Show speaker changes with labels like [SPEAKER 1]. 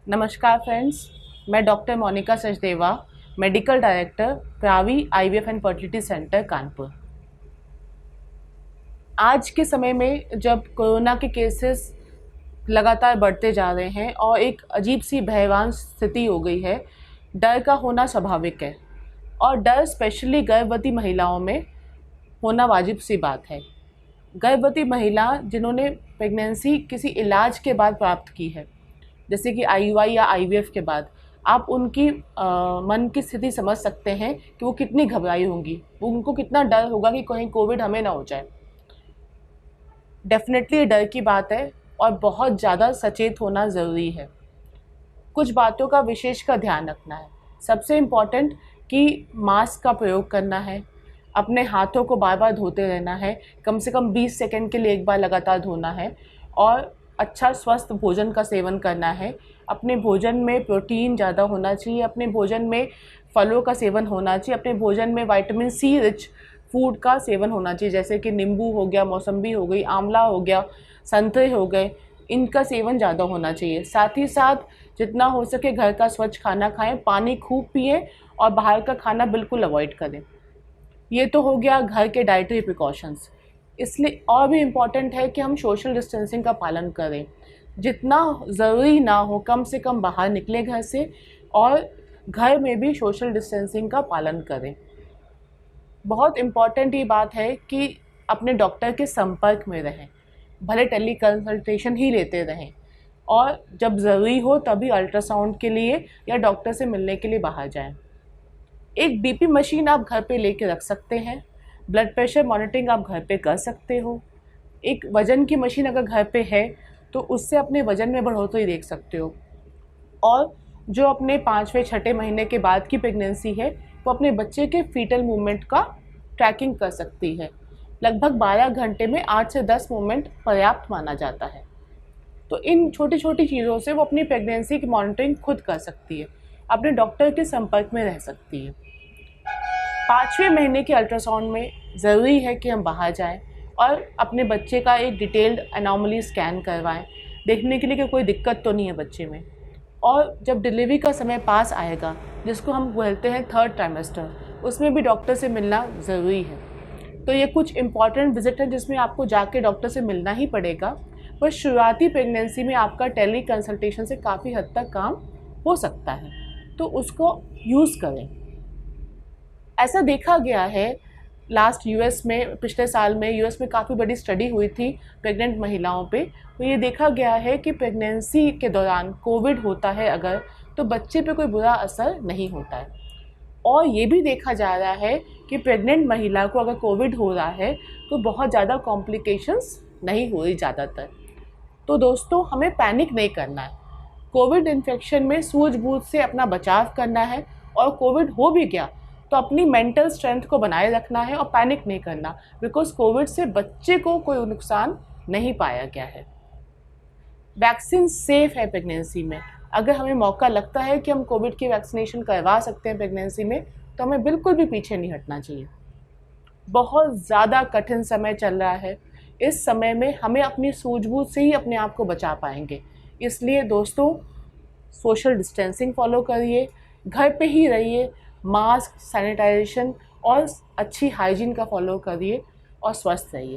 [SPEAKER 1] नमस्कार फ्रेंड्स, मैं doctor Monika Sachdeva, medical director Pravi IVF and fertility centre Kanpur. आज के समय में जब कोरोना के केसेस लगातार बढ़ते जा रहे हैं और एक अजीब सी भयवान स्थिति हो गई है, डर का होना स्वाभाविक है और डर स्पेशली गर्भवती महिलाओं में होना वाजिब सी बात है। गर्भवती महिला जिन्होंने प्रेगनेंसी किसी इलाज के बाद प्राप्त की है, जैसे कि आईयूआई या आईवीएफ के बाद, आप उनकी मन की स्थिति समझ सकते हैं कि वो कितनी घबराई होंगी, उनको कितना डर होगा कि कहीं कोविड हमें ना हो जाए। डेफिनेटली ये डर की बात है और बहुत ज़्यादा सचेत होना ज़रूरी है। कुछ बातों का विशेष का ध्यान रखना है। सबसे इम्पॉर्टेंट कि मास्क का प्रयोग करना है, अपने हाथों को बार बार धोते रहना है, कम से कम 20 सेकंड के लिए एक बार लगातार धोना है और अच्छा स्वस्थ भोजन का सेवन करना है। अपने भोजन में प्रोटीन ज़्यादा होना चाहिए, अपने भोजन में फलों का सेवन होना चाहिए, अपने भोजन में विटामिन सी रिच फूड का सेवन होना चाहिए, जैसे कि नींबू हो गया, मौसम्बी हो गई, आंवला हो गया, संतरे हो गए, इनका सेवन ज़्यादा होना चाहिए। साथ ही साथ जितना हो सके घर का स्वच्छ खाना खाएं, पानी खूब पिएं और बाहर का खाना बिल्कुल अवॉइड करें। ये तो हो गया घर के डाइटरी प्रिकॉशंस। इसलिए और भी इम्पॉर्टेंट है कि हम सोशल डिस्टेंसिंग का पालन करें, जितना ज़रूरी ना हो कम से कम बाहर निकलें घर से और घर में भी सोशल डिस्टेंसिंग का पालन करें। बहुत इम्पॉर्टेंट ये बात है कि अपने डॉक्टर के संपर्क में रहें, भले टेली कंसल्टेशन ही लेते रहें और जब ज़रूरी हो तभी अल्ट्रासाउंड के लिए या डॉक्टर से मिलने के लिए बाहर जाएं। एक बीपी मशीन आप घर पे लेके रख सकते हैं, ब्लड प्रेशर मॉनिटरिंग आप घर पे कर सकते हो। एक वज़न की मशीन अगर घर पे है तो उससे अपने वज़न में बढ़ोतरी देख सकते हो। और जो अपने 5वें 6ठे महीने के बाद की प्रेगनेंसी है वो अपने बच्चे के फीटल मूवमेंट का ट्रैकिंग कर सकती है। लगभग 12 घंटे में 8 से 10 मूवमेंट पर्याप्त माना जाता है। तो इन छोटी छोटी चीज़ों से वो अपनी प्रेगनेंसी की मॉनिटरिंग खुद कर सकती है, अपने डॉक्टर के संपर्क में रह सकती है। 5वें महीने के अल्ट्रासाउंड में ज़रूरी है कि हम बाहर जाएं और अपने बच्चे का एक डिटेल्ड एनॉमली स्कैन करवाएं, देखने के लिए कि कोई दिक्कत तो नहीं है बच्चे में। और जब डिलीवरी का समय पास आएगा, जिसको हम बोलते हैं 3rd ट्राइमेस्टर, उसमें भी डॉक्टर से मिलना ज़रूरी है। तो ये कुछ इम्पॉर्टेंट विजिट है जिसमें आपको जाके डॉक्टर से मिलना ही पड़ेगा, पर शुरुआती प्रेगनेंसी में आपका टेली कंसल्टेशन से काफ़ी हद तक काम हो सकता है, तो उसको यूज़ करें। ऐसा देखा गया है लास्ट यूएस में, पिछले साल में यूएस में काफ़ी बड़ी स्टडी हुई थी प्रेग्नेंट महिलाओं पे। तो ये देखा गया है कि प्रेगनेंसी के दौरान कोविड होता है अगर, तो बच्चे पे कोई बुरा असर नहीं होता है। और ये भी देखा जा रहा है कि प्रेग्नेंट महिला को अगर कोविड हो रहा है तो बहुत ज़्यादा कॉम्प्लिकेशंस नहीं हो रही ज़्यादातर। तो दोस्तों, हमें पैनिक नहीं करना है। कोविड इन्फेक्शन में सूझबूझ से अपना बचाव करना है और कोविड हो भी गया तो अपनी मेंटल स्ट्रेंथ को बनाए रखना है और पैनिक नहीं करना, बिकॉज कोविड से बच्चे को कोई नुकसान नहीं पाया गया है। वैक्सीन सेफ है प्रेगनेंसी में। अगर हमें मौका लगता है कि हम कोविड की वैक्सीनेशन करवा सकते हैं प्रेगनेंसी में, तो हमें बिल्कुल भी पीछे नहीं हटना चाहिए। बहुत ज़्यादा कठिन समय चल रहा है, इस समय में हमें अपनी सूझबूझ से ही अपने आप को बचा पाएंगे। इसलिए दोस्तों, सोशल डिस्टेंसिंग फॉलो करिए, घर पे ही रहिए, मास्क, सैनिटाइजेशन और अच्छी हाइजीन का फॉलो करिए और स्वस्थ रहिए।